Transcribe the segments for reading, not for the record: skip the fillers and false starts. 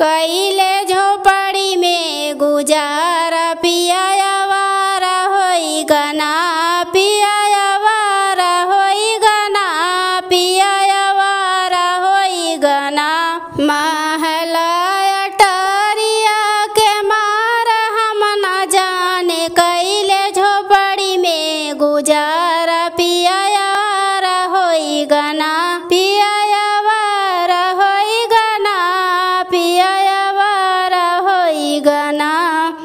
कैले झोपड़ी में गुजारा पिया आवारा होई गना पिया आवारा होई गना पिया आवारा होई गना। महला अटारिया के मार हम न जाने कैले झोपड़ी में गुजारा पिया आवारा होई गना पिया आवारा होई गना पिया आवारा होई गना।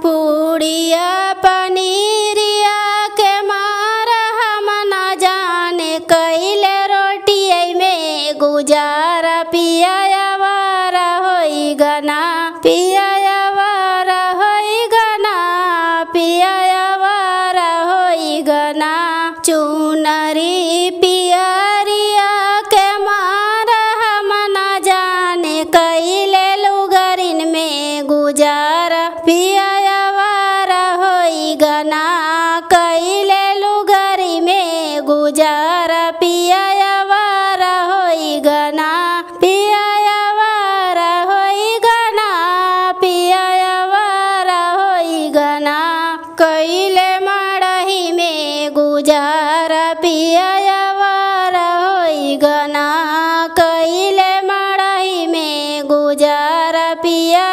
पूड़िया पनीरिया के मार हम न जाने कैले रोटिया में गुजारा पिया आवारा होई गना पिया आवारा होई गना पिया आवारा होई गना। चुनरी पियरिया के मार हम न जाने कैले लुगरिन में गुजारा पिया आवारा होई गना कैले लुगरी में गुजारा पिया आवारा होई गना पिया आवारा होई गना पिया आवारा होई गना। कैले मड़ही में गुजारा पिया आवारा होई गना कैले मड़ही में गुजारा पिया